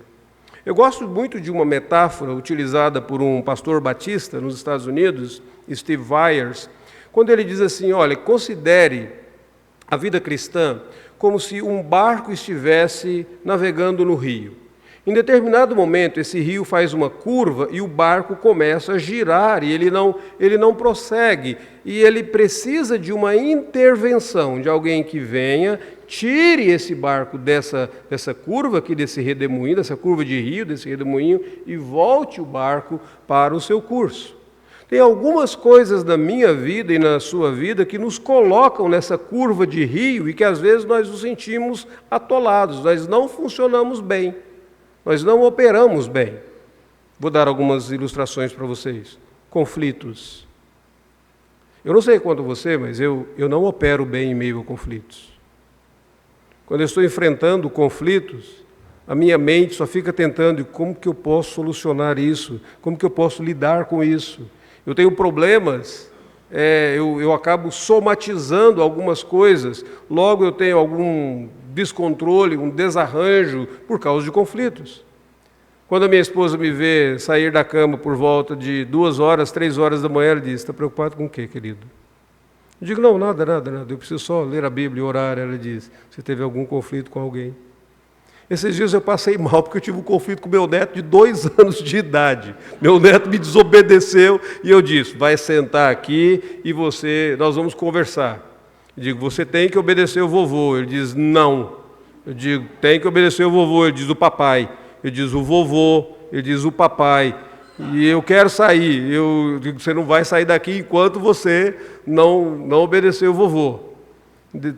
Eu gosto muito de uma metáfora utilizada por um pastor batista nos Estados Unidos, Steve Wyers, quando ele diz assim, olha, considere a vida cristã como se um barco estivesse navegando no rio. Em determinado momento, esse rio faz uma curva e o barco começa a girar e ele não prossegue. E ele precisa de uma intervenção de alguém que venha, tire esse barco dessa curva aqui, desse redemoinho, dessa curva de rio, desse redemoinho, e volte o barco para o seu curso. Tem algumas coisas na minha vida e na sua vida que nos colocam nessa curva de rio e que às vezes nós nos sentimos atolados, nós não funcionamos bem, nós não operamos bem. Vou dar algumas ilustrações para vocês. Conflitos. Eu não sei quanto você, mas eu não opero bem em meio a conflitos. Quando eu estou enfrentando conflitos, a minha mente só fica tentando, como que eu posso solucionar isso? Como que eu posso lidar com isso? Eu tenho problemas, eu acabo somatizando algumas coisas, logo eu tenho algum descontrole, um desarranjo por causa de conflitos. Quando a minha esposa me vê sair da cama por volta de 2 horas, 3 horas da manhã, ela diz, está preocupado com o quê, querido? Eu digo, não, nada, eu preciso só ler a Bíblia e orar. Ela diz, você teve algum conflito com alguém? Esses dias eu passei mal porque eu tive um conflito com meu neto de 2 anos de idade. Meu neto me desobedeceu e eu disse, vai sentar aqui e nós vamos conversar. Eu digo, você tem que obedecer o vovô. Ele diz, não. Eu digo, tem que obedecer o vovô. Ele diz, o papai. Eu diz, o vovô. Ele diz, o papai. E eu quero sair. Eu digo, você não vai sair daqui enquanto você não obedecer o vovô.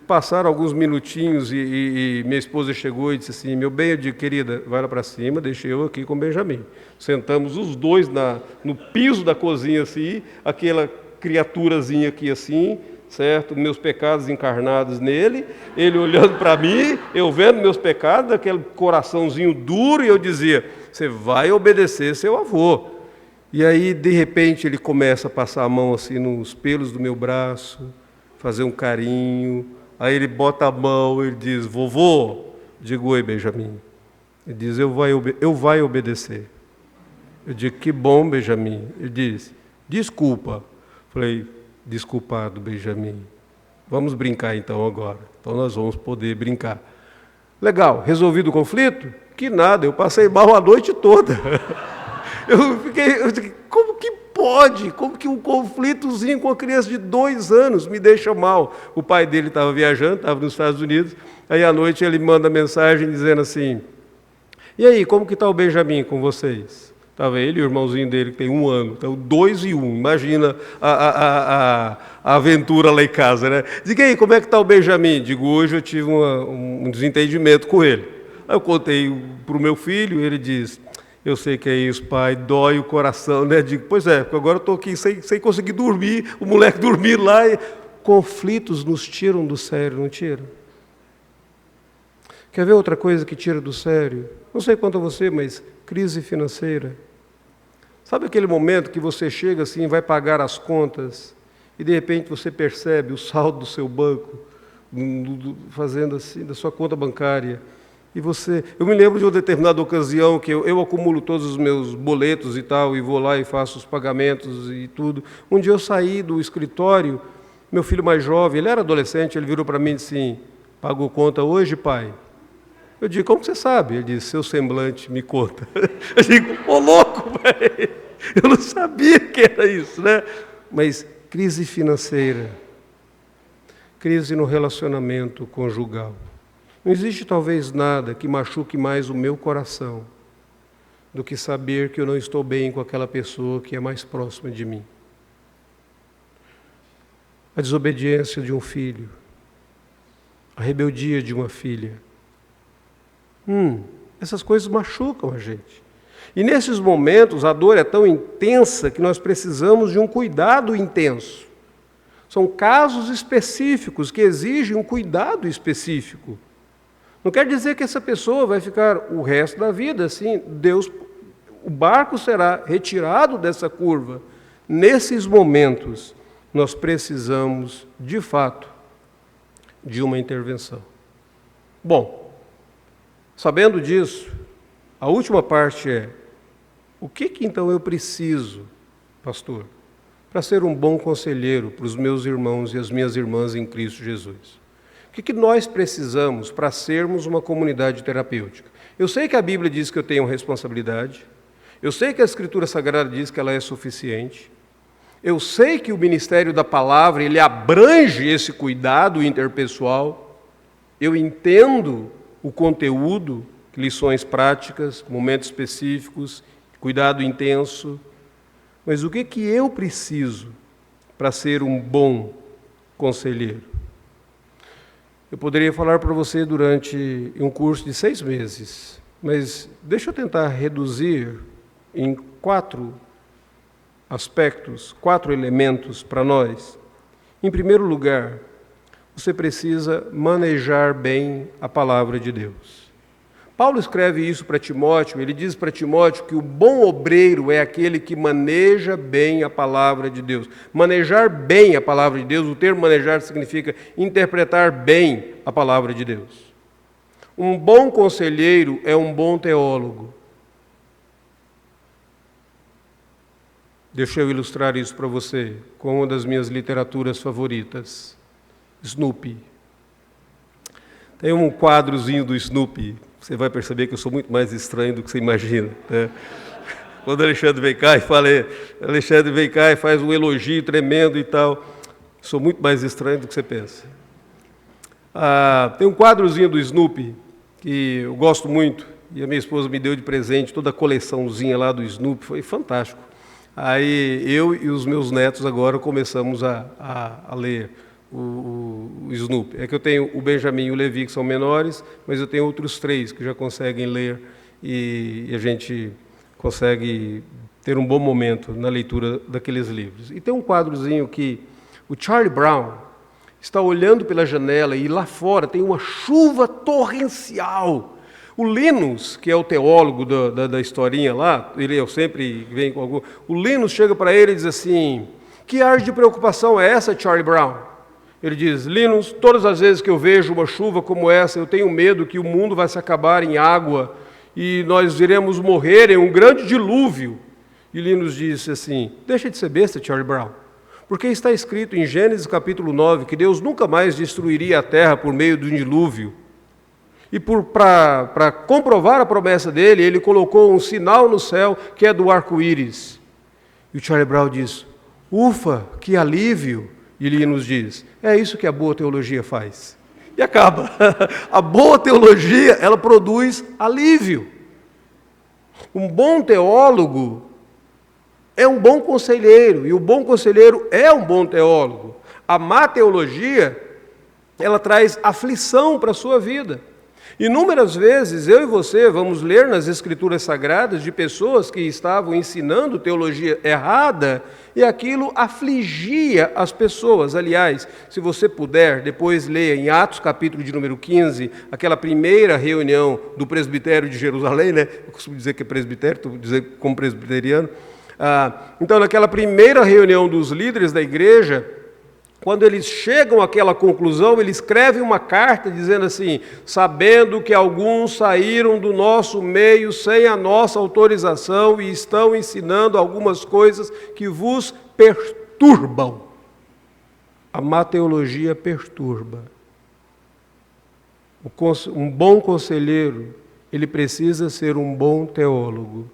Passaram alguns minutinhos e minha esposa chegou e disse assim, meu bem, eu digo, querida, vai lá para cima, deixa eu aqui com o Benjamin. Sentamos os dois no piso da cozinha assim, aquela criaturazinha aqui assim, certo? Meus pecados encarnados nele, ele olhando para mim, eu vendo meus pecados, aquele coraçãozinho duro, e eu dizia, você vai obedecer seu avô. E aí, de repente, ele começa a passar a mão assim nos pelos do meu braço, fazer um carinho, aí ele bota a mão, ele diz, vovô, digo, oi, Benjamin. Ele diz, eu vai obedecer. Eu digo, que bom, Benjamin. Ele diz, desculpa. Falei, desculpado, Benjamim. Vamos brincar então agora. Então nós vamos poder brincar. Legal, resolvido o conflito? Que nada, eu passei mal a noite toda. Eu fiquei, como que pode? Como que um conflitozinho com uma criança de 2 anos me deixa mal? O pai dele estava viajando, estava nos Estados Unidos, aí à noite ele manda mensagem dizendo assim, e aí, como que está o Benjamim com vocês? Estava ele e o irmãozinho dele, que tem 1 ano, então 2 e 1, imagina a aventura lá em casa, né? Diga aí, como é que está o Benjamim? Digo, hoje eu tive um desentendimento com ele. Aí eu contei para o meu filho, ele diz, eu sei que é isso, pai, dói o coração, né? Digo, pois é, porque agora eu estou aqui sem conseguir dormir, o moleque dormir lá. Conflitos nos tiram do sério, não tiram? Quer ver outra coisa que tira do sério? Não sei quanto a você, mas crise financeira. Sabe aquele momento que você chega assim, vai pagar as contas, e de repente você percebe o saldo do seu banco, fazendo assim, da sua conta bancária, e eu me lembro de uma determinada ocasião que eu acumulo todos os meus boletos e tal, e vou lá e faço os pagamentos e tudo. Um dia eu saí do escritório, meu filho mais jovem, ele era adolescente, ele virou para mim e disse assim, pagou conta hoje, pai? Eu digo, como você sabe? Ele disse, seu semblante me conta. Eu digo, ô louco, velho, eu não sabia que era isso, né? Mas crise financeira, crise no relacionamento conjugal. Não existe talvez nada que machuque mais o meu coração do que saber que eu não estou bem com aquela pessoa que é mais próxima de mim. A desobediência de um filho, a rebeldia de uma filha. Essas coisas machucam a gente. E nesses momentos a dor é tão intensa que nós precisamos de um cuidado intenso. São casos específicos que exigem um cuidado específico. Não quer dizer que essa pessoa vai ficar o resto da vida assim. O barco será retirado dessa curva. Nesses momentos, nós precisamos, de fato, de uma intervenção. Bom, sabendo disso, a última parte é, o que então eu preciso, pastor, para ser um bom conselheiro para os meus irmãos e as minhas irmãs em Cristo Jesus? O que nós precisamos para sermos uma comunidade terapêutica? Eu sei que a Bíblia diz que eu tenho responsabilidade, eu sei que a Escritura Sagrada diz que ela é suficiente, eu sei que o ministério da palavra, ele abrange esse cuidado interpessoal, eu entendo o conteúdo, lições práticas, momentos específicos, cuidado intenso, mas o que eu preciso para ser um bom conselheiro? Eu poderia falar para você durante um curso de 6 meses, mas deixa eu tentar reduzir em 4 aspectos, 4 elementos para nós. Em primeiro lugar, você precisa manejar bem a palavra de Deus. Paulo escreve isso para Timóteo, ele diz para Timóteo que o bom obreiro é aquele que maneja bem a palavra de Deus. Manejar bem a palavra de Deus, o termo manejar significa interpretar bem a palavra de Deus. Um bom conselheiro é um bom teólogo. Deixa eu ilustrar isso para você com uma das minhas literaturas favoritas, Snoopy. Tem um quadrozinho do Snoopy, você vai perceber que eu sou muito mais estranho do que você imagina, né? Quando Alexandre vem cá e faz um elogio tremendo e tal, sou muito mais estranho do que você pensa. Tem um quadrozinho do Snoopy que eu gosto muito, e a minha esposa me deu de presente toda a coleçãozinha lá do Snoopy, foi fantástico. Aí eu e os meus netos agora começamos a ler o Snoopy. É que eu tenho o Benjamin e o Levi, que são menores, mas eu tenho outros 3 que já conseguem ler e a gente consegue ter um bom momento na leitura daqueles livros. E tem um quadrozinho que o Charlie Brown está olhando pela janela e lá fora tem uma chuva torrencial. O Linus, que é o teólogo da historinha lá, eu sempre venho com algum... O Linus chega para ele e diz assim, que ar de preocupação é essa, Charlie Brown? Ele diz, Linus, todas as vezes que eu vejo uma chuva como essa, eu tenho medo que o mundo vai se acabar em água e nós iremos morrer em um grande dilúvio. E Linus disse assim, deixa de ser besta, Charlie Brown. Porque está escrito em Gênesis capítulo 9 que Deus nunca mais destruiria a terra por meio do dilúvio. E para comprovar a promessa dele, ele colocou um sinal no céu que é do arco-íris. E o Charlie Brown diz, ufa, que alívio! E ele nos diz, é isso que a boa teologia faz. E acaba. A boa teologia, ela produz alívio. Um bom teólogo é um bom conselheiro, e o bom conselheiro é um bom teólogo. A má teologia, ela traz aflição para a sua vida. Inúmeras vezes, eu e você vamos ler nas Escrituras Sagradas de pessoas que estavam ensinando teologia errada e aquilo afligia as pessoas. Aliás, se você puder, depois leia em Atos capítulo de número 15, aquela primeira reunião do presbitério de Jerusalém, né? Eu costumo dizer que é presbitério, estou dizendo como presbiteriano. Então, naquela primeira reunião dos líderes da igreja, quando eles chegam àquela conclusão, ele escreve uma carta dizendo assim, sabendo que alguns saíram do nosso meio sem a nossa autorização e estão ensinando algumas coisas que vos perturbam. A má teologia perturba. Um bom conselheiro, ele precisa ser um bom teólogo.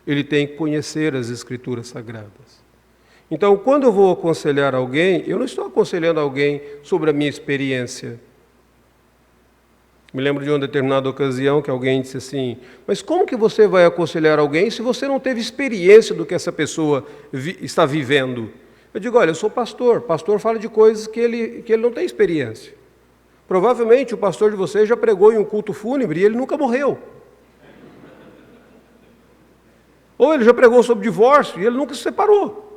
Ele tem que conhecer as Escrituras Sagradas. Então, quando eu vou aconselhar alguém, eu não estou aconselhando alguém sobre a minha experiência. Me lembro de uma determinada ocasião que alguém disse assim, mas como que você vai aconselhar alguém se você não teve experiência do que essa pessoa está vivendo? Eu digo, olha, eu sou pastor fala de coisas que ele não tem experiência. Provavelmente o pastor de vocês já pregou em um culto fúnebre e ele nunca morreu. Ou ele já pregou sobre divórcio e ele nunca se separou.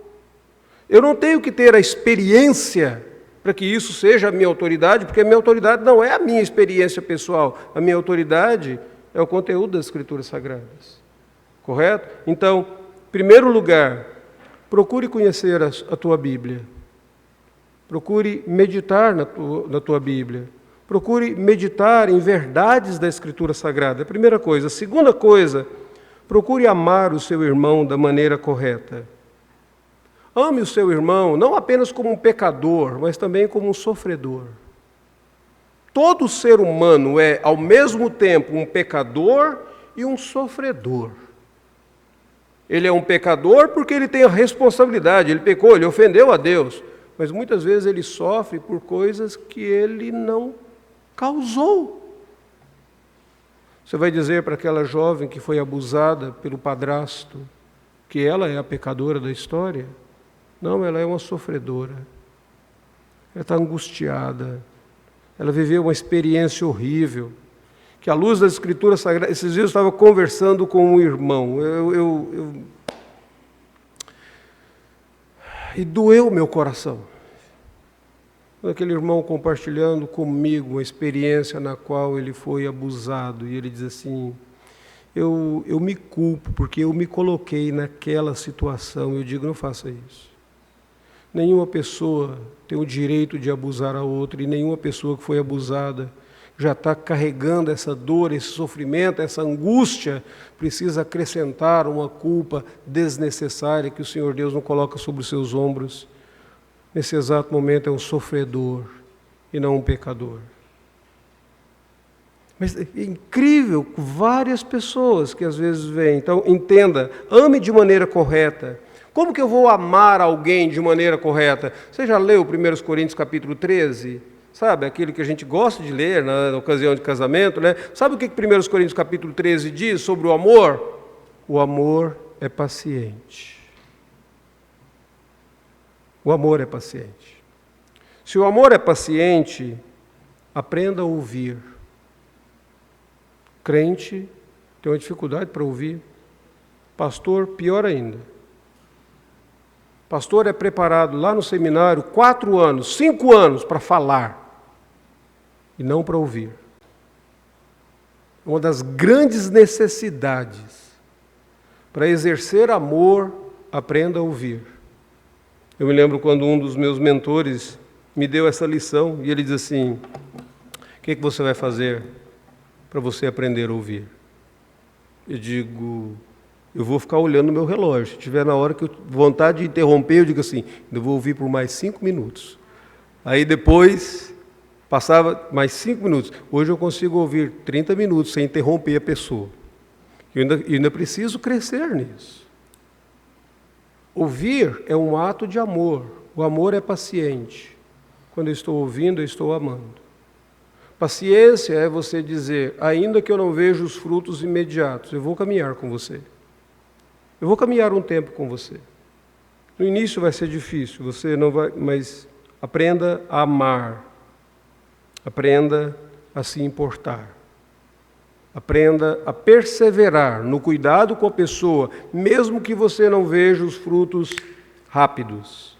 Eu não tenho que ter a experiência para que isso seja a minha autoridade, porque a minha autoridade não é a minha experiência pessoal. A minha autoridade é o conteúdo das Escrituras Sagradas. Correto? Então, em primeiro lugar, procure conhecer a tua Bíblia. Procure meditar na tua Bíblia. Procure meditar em verdades da Escritura Sagrada. A primeira coisa. A segunda coisa, procure amar o seu irmão da maneira correta. Ame o seu irmão, não apenas como um pecador, mas também como um sofredor. Todo ser humano é, ao mesmo tempo, um pecador e um sofredor. Ele é um pecador porque ele tem a responsabilidade, ele pecou, ele ofendeu a Deus, mas muitas vezes ele sofre por coisas que ele não causou. Você vai dizer para aquela jovem que foi abusada pelo padrasto que ela é a pecadora da história? Não, ela é uma sofredora. Ela está angustiada. Ela viveu uma experiência horrível. Que à luz das Escrituras Sagradas... Esses dias eu estava conversando com um irmão. E doeu meu coração. Aquele irmão compartilhando comigo uma experiência na qual ele foi abusado. E ele diz assim... Eu me culpo porque eu me coloquei naquela situação. Eu digo, não faça isso. Nenhuma pessoa tem o direito de abusar a outra e nenhuma pessoa que foi abusada já está carregando essa dor, esse sofrimento, essa angústia, precisa acrescentar uma culpa desnecessária que o Senhor Deus não coloca sobre os seus ombros. Nesse exato momento é um sofredor e não um pecador. Mas é incrível, várias pessoas que às vezes vêm. Então, entenda, ame de maneira correta. Como que eu vou amar alguém de maneira correta? Você já leu 1 Coríntios capítulo 13? Sabe, aquilo que a gente gosta de ler na ocasião de casamento, né? Sabe o que 1 Coríntios capítulo 13 diz sobre o amor? O amor é paciente. O amor é paciente. Se o amor é paciente, aprenda a ouvir. Crente tem uma dificuldade para ouvir. Pastor, pior ainda. Pastor é preparado lá no seminário 4 anos, 5 anos para falar e não para ouvir. Uma das grandes necessidades para exercer amor, aprenda a ouvir. Eu me lembro quando um dos meus mentores me deu essa lição e ele diz assim: o que você vai fazer para você aprender a ouvir? Eu digo, eu vou ficar olhando no meu relógio. Se tiver na hora que eu vontade de interromper, eu digo assim, eu vou ouvir por mais 5 minutos. Aí depois, passava mais 5 minutos. Hoje eu consigo ouvir 30 minutos sem interromper a pessoa. Eu ainda preciso crescer nisso. Ouvir é um ato de amor. O amor é paciente. Quando eu estou ouvindo, eu estou amando. Paciência é você dizer, ainda que eu não veja os frutos imediatos, eu vou caminhar com você. Eu vou caminhar um tempo com você. No início vai ser difícil, você não vai, mas aprenda a amar. Aprenda a se importar. Aprenda a perseverar no cuidado com a pessoa, mesmo que você não veja os frutos rápidos.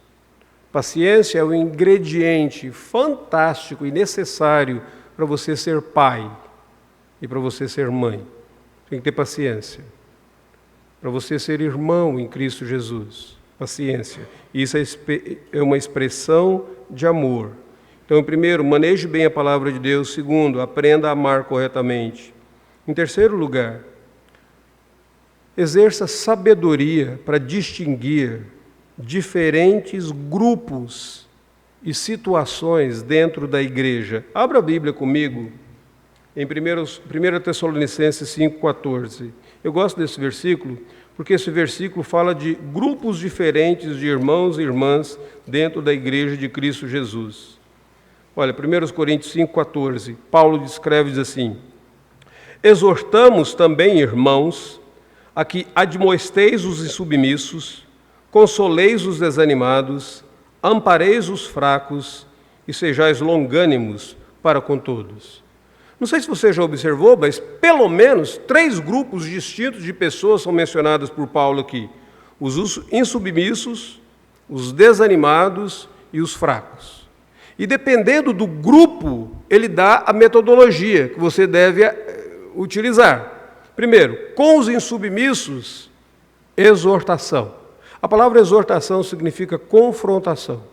Paciência é um ingrediente fantástico e necessário para você ser pai e para você ser mãe. Tem que ter paciência. Para você ser irmão em Cristo Jesus. Paciência. Isso é uma expressão de amor. Então, primeiro, maneje bem a palavra de Deus. Segundo, aprenda a amar corretamente. Em terceiro lugar, exerça sabedoria para distinguir diferentes grupos e situações dentro da igreja. Abra a Bíblia comigo em 1 Tessalonicenses 5,14. Eu gosto desse versículo porque esse versículo fala de grupos diferentes de irmãos e irmãs dentro da igreja de Cristo Jesus. Olha, 1 Coríntios 5,14, Paulo descreve, diz assim: exortamos também, irmãos, a que admoesteis os insubmissos, consoleis os desanimados, ampareis os fracos e sejais longânimos para com todos. Não sei se você já observou, mas pelo menos 3 grupos distintos de pessoas são mencionadas por Paulo aqui: os insubmissos, os desanimados e os fracos. E dependendo do grupo, ele dá a metodologia que você deve utilizar. Primeiro, com os insubmissos, exortação. A palavra exortação significa confrontação.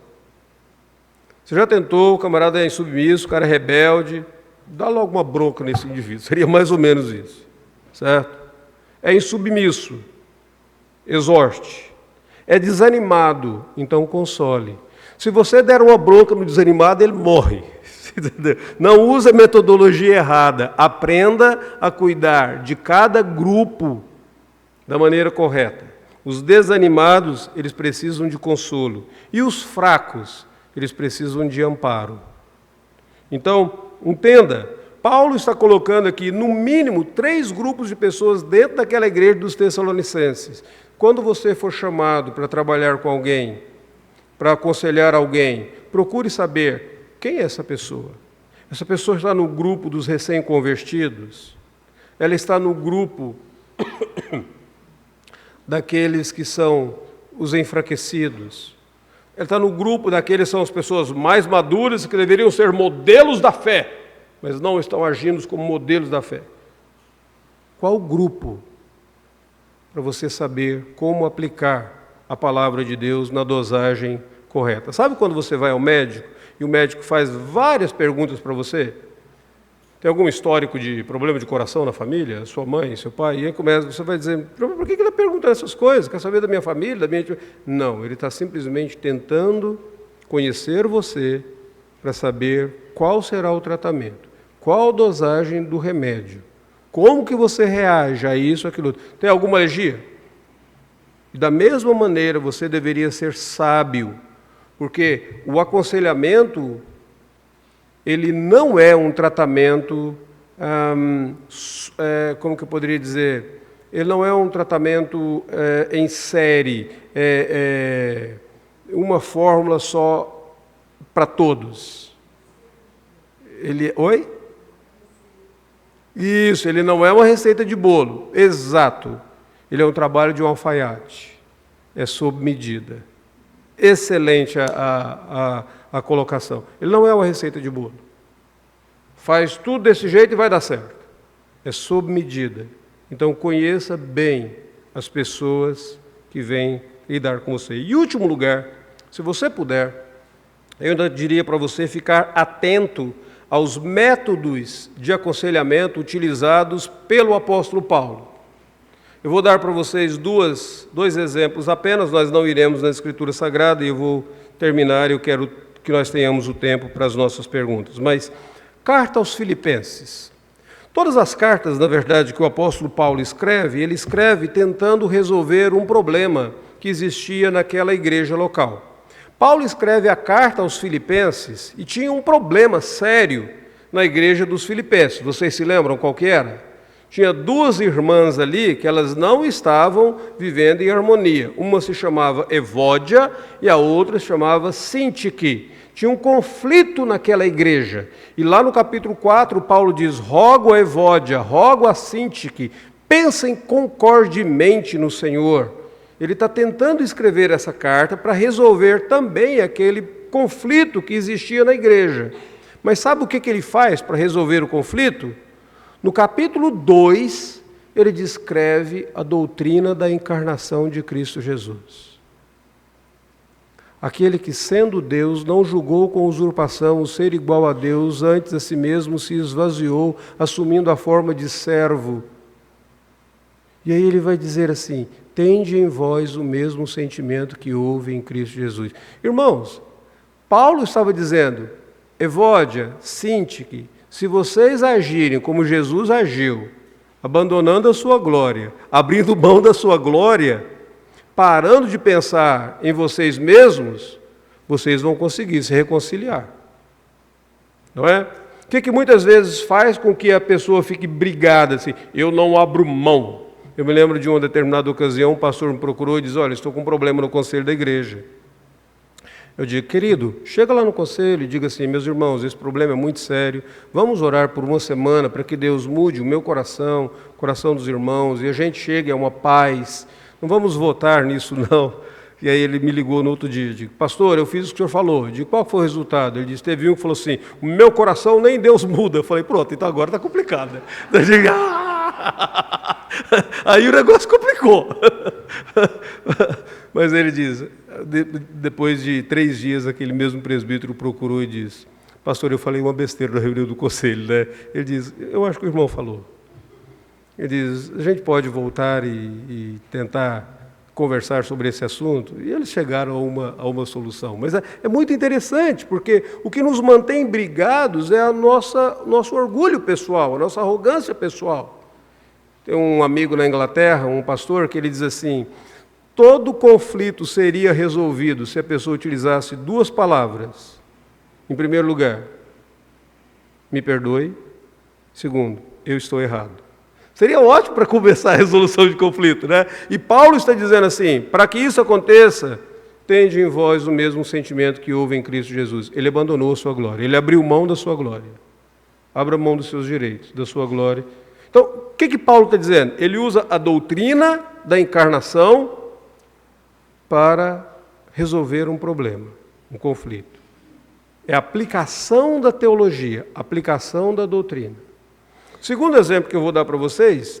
Você já tentou, o camarada é insubmisso, o cara é rebelde, dá logo uma bronca nesse indivíduo. Seria mais ou menos isso, certo? É insubmisso, exorte. É desanimado, então console. Se você der uma bronca no desanimado, ele morre. Não use a metodologia errada. Aprenda a cuidar de cada grupo da maneira correta. Os desanimados, eles precisam de consolo. E os fracos, eles precisam de amparo. Então, entenda, Paulo está colocando aqui, no mínimo, 3 grupos de pessoas dentro daquela igreja dos Tessalonicenses. Quando você for chamado para trabalhar com alguém, para aconselhar alguém, procure saber quem é essa pessoa. Essa pessoa está no grupo dos recém-convertidos? Ela está no grupo daqueles que são os enfraquecidos? Ela está no grupo daqueles que são as pessoas mais maduras, que deveriam ser modelos da fé, mas não estão agindo como modelos da fé? Qual grupo? Para você saber como aplicar a palavra de Deus na dosagem correta. Sabe quando você vai ao médico e o médico faz várias perguntas para você? Tem algum histórico de problema de coração na família? Sua mãe, seu pai? E aí você vai dizer, por que ele está perguntando essas coisas? Quer saber da minha família? Da minha... Não, ele está simplesmente tentando conhecer você para saber qual será o tratamento, qual a dosagem do remédio, como que você reage a isso, aquilo. Tem alguma alergia? E da mesma maneira você deveria ser sábio, porque o aconselhamento, ele não é um tratamento, como que eu poderia dizer? Ele não é um tratamento em série, uma fórmula só para todos. Oi? Isso, ele não é uma receita de bolo, exato. Ele é um trabalho de um alfaiate, é sob medida. Excelente a colocação. Ele não é uma receita de bolo. Faz tudo desse jeito e vai dar certo. É sob medida. Então conheça bem as pessoas que vêm lidar com você. E último lugar, se você puder, eu ainda diria para você ficar atento aos métodos de aconselhamento utilizados pelo apóstolo Paulo. Eu vou dar para vocês dois exemplos apenas, nós não iremos na Escritura Sagrada e eu vou terminar e eu quero que nós tenhamos o tempo para as nossas perguntas. Mas, carta aos Filipenses. Todas as cartas, na verdade, que o apóstolo Paulo escreve, ele escreve tentando resolver um problema que existia naquela igreja local. Paulo escreve a carta aos Filipenses e tinha um problema sério na igreja dos Filipenses. Vocês se lembram qual que era? Tinha duas irmãs ali que elas não estavam vivendo em harmonia. Uma se chamava Evódia e a outra se chamava Sintique. Tinha um conflito naquela igreja. E lá no capítulo 4, Paulo diz: rogo a Evódia, rogo a Sintique, pensem concordemente no Senhor. Ele está tentando escrever essa carta para resolver também aquele conflito que existia na igreja. Mas sabe o que ele faz para resolver o conflito? No capítulo 2, ele descreve a doutrina da encarnação de Cristo Jesus. Aquele que, sendo Deus, não julgou com usurpação o ser igual a Deus, antes a si mesmo se esvaziou, assumindo a forma de servo. E aí ele vai dizer assim: tende em vós o mesmo sentimento que houve em Cristo Jesus. Irmãos, Paulo estava dizendo: Evódia, Sintique, se vocês agirem como Jesus agiu, abandonando a sua glória, abrindo mão da sua glória, parando de pensar em vocês mesmos, vocês vão conseguir se reconciliar. Não é? O que muitas vezes faz com que a pessoa fique brigada assim? Eu não abro mão. Eu me lembro de uma determinada ocasião, um pastor me procurou e disse: olha, estou com um problema no conselho da igreja. Eu digo: querido, chega lá no conselho e diga assim: meus irmãos, esse problema é muito sério, vamos orar por uma semana para que Deus mude o meu coração, o coração dos irmãos, e a gente chegue a uma paz, não vamos votar nisso não. E aí ele me ligou no outro dia, digo: pastor, eu fiz o que o senhor falou. Eu digo: qual foi o resultado? Ele disse: teve um que falou assim: o meu coração nem Deus muda. Eu falei: pronto, então agora está complicado. Eu digo: aí o negócio complicou. Mas ele diz, depois de 3 dias, aquele mesmo presbítero procurou e disse: pastor, eu falei uma besteira na reunião do conselho, né? Ele diz: eu acho que o irmão falou. Ele diz: a gente pode voltar e tentar conversar sobre esse assunto? E eles chegaram a uma solução. Mas é muito interessante, porque o que nos mantém brigados é nosso orgulho pessoal, a nossa arrogância pessoal. Tem um amigo na Inglaterra, um pastor, que ele diz assim: todo conflito seria resolvido se a pessoa utilizasse 2 palavras. Em primeiro lugar, me perdoe. Segundo, eu estou errado. Seria ótimo para começar a resolução de conflito, né? E Paulo está dizendo assim: para que isso aconteça, tende em vós o mesmo sentimento que houve em Cristo Jesus. Ele abandonou a sua glória, ele abriu mão da sua glória. Abra mão dos seus direitos, da sua glória. Então, o que Paulo está dizendo? Ele usa a doutrina da encarnação para resolver um problema, um conflito. É a aplicação da teologia, aplicação da doutrina. O segundo exemplo que eu vou dar para vocês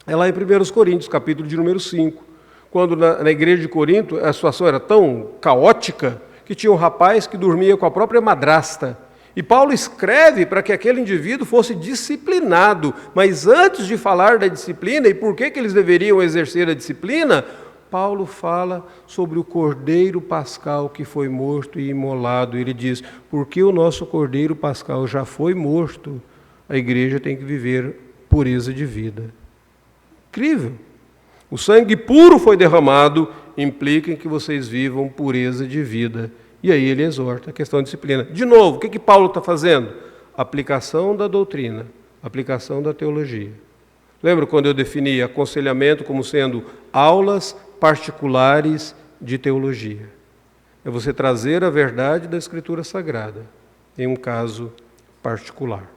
é lá em 1 Coríntios, capítulo de número 5, quando na igreja de Corinto a situação era tão caótica que tinha um rapaz que dormia com a própria madrasta. E Paulo escreve para que aquele indivíduo fosse disciplinado, mas antes de falar da disciplina e por que eles deveriam exercer a disciplina, Paulo fala sobre o cordeiro pascal que foi morto e imolado. Ele diz: porque o nosso cordeiro pascal já foi morto, a igreja tem que viver pureza de vida. Incrível! O sangue puro foi derramado, implica em que vocês vivam pureza de vida. E aí ele exorta a questão de disciplina. De novo, o que Paulo está fazendo? Aplicação da doutrina, aplicação da teologia. Lembra quando eu defini aconselhamento como sendo aulas particulares de teologia? É você trazer a verdade da Escritura Sagrada em um caso particular.